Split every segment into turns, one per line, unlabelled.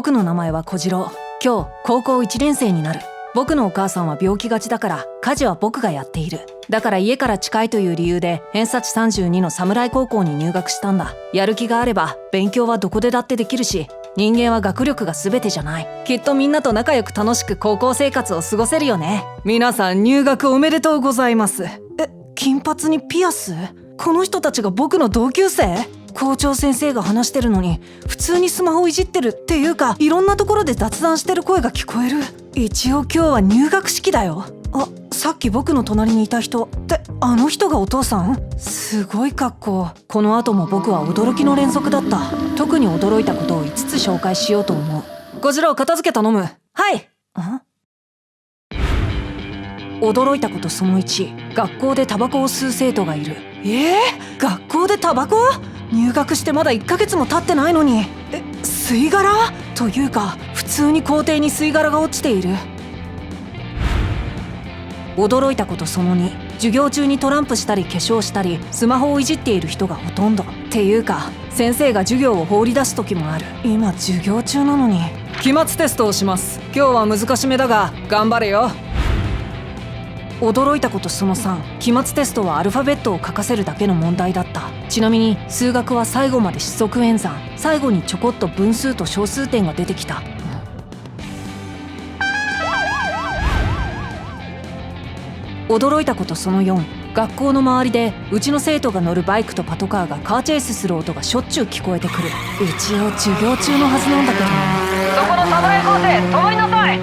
僕の名前は小次郎。今日高校1年生になる。僕のお母さんは病気がちだから家事は僕がやっている。だから家から近いという理由で偏差値32の侍高校に入学したんだ。やる気があれば勉強はどこでだってできるし、人間は学力が全てじゃない。きっとみんなと仲良く楽しく高校生活を過ごせるよね。皆さん入学おめでとうございます。金髪にピアス？この人たちが僕の同級生？校長先生が話してるのに普通にスマホいじってるっていうか、いろんなところで雑談してる声が聞こえる。一応今日は入学式だよ。さっき僕の隣にいた人ってあの人がお父さん？すごい格好。この後も僕は驚きの連続だった。特に驚いたことを5つ紹介しようと思う。小次郎、片付け頼む。はい。驚いたことその1、学校でタバコを吸う生徒がいる。学校でタバコ？入学してまだ1ヶ月も経ってないのに。吸い殻？というか普通に校庭に吸い殻が落ちている。驚いたことその2、授業中にトランプしたり化粧したりスマホをいじっている人がほとんど。っていうか先生が授業を放り出す時もある。今授業中なのに。期末テストをします。今日は難しめだが頑張れよ。驚いたことその3、期末テストはアルファベットを書かせるだけの問題だった。ちなみに数学は最後まで四則演算、最後にちょこっと分数と小数点が出てきた。驚いたことその4、学校の周りでうちの生徒が乗るバイクとパトカーがカーチェイスする音がしょっちゅう聞こえてくる。一応授業中のはずなんだけどね。
そこのサザエ校生、止まりなさい。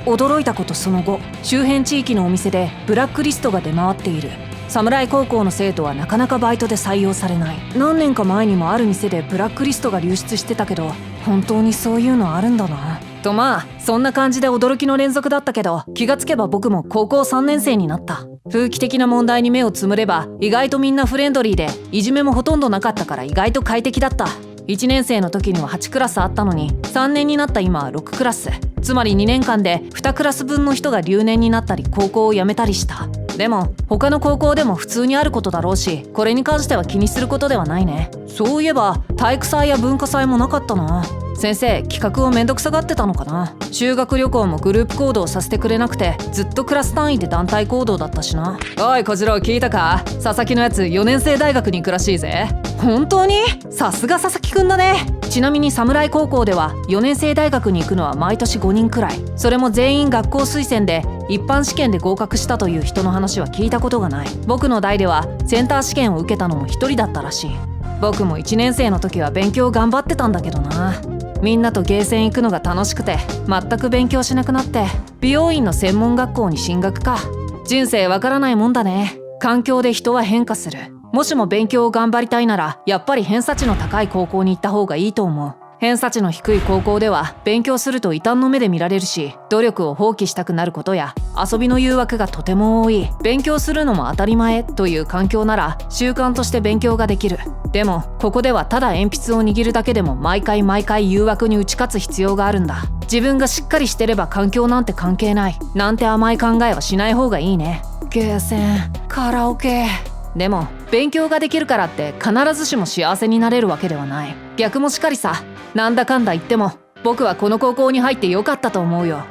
驚いたことその5、周辺地域のお店でブラックリストが出回っている。侍高校の生徒はなかなかバイトで採用されない。何年か前にもある店でブラックリストが流出してたけど、本当にそういうのあるんだな。とそんな感じで驚きの連続だったけど、気がつけば僕も高校3年生になった。風紀的な問題に目をつむれば意外とみんなフレンドリーで、いじめもほとんどなかったから意外と快適だった。1年生の時には8クラスあったのに、3年になった今は6クラス。つまり2年間で2クラス分の人が留年になったり高校を辞めたりした。でも他の高校でも普通にあることだろうし、これに関しては気にすることではないね。そういえば体育祭や文化祭もなかったな。先生企画をめんどくさがってたのかな。修学旅行もグループ行動させてくれなくて、ずっとクラス単位で団体行動だったしな。おい小次郎、聞いたか？佐々木のやつ4年生大学に行くらしいぜ。本当に？さすが佐々木くんだね。ちなみに侍高校では4年生大学に行くのは毎年5人くらい。それも全員学校推薦で一般試験で合格したという人の話は聞いたことがない。僕の代ではセンター試験を受けたのも1人だったらしい。僕も1年生の時は勉強頑張ってたんだけどな。みんなとゲーセン行くのが楽しくて全く勉強しなくなって、美容院の専門学校に進学か。人生わからないもんだね。環境で人は変化する。もしも勉強を頑張りたいならやっぱり偏差値の高い高校に行った方がいいと思う。偏差値の低い高校では勉強すると異端の目で見られるし、努力を放棄したくなることや遊びの誘惑がとても多い。勉強するのも当たり前という環境なら習慣として勉強ができる。でもここではただ鉛筆を握るだけでも毎回誘惑に打ち勝つ必要があるんだ。自分がしっかりしてれば環境なんて関係ないなんて甘い考えはしない方がいいね。ゲーセン、カラオケ。でも勉強ができるからって必ずしも幸せになれるわけではない。逆もしかりさ。なんだかんだ言っても僕はこの高校に入ってよかったと思うよ。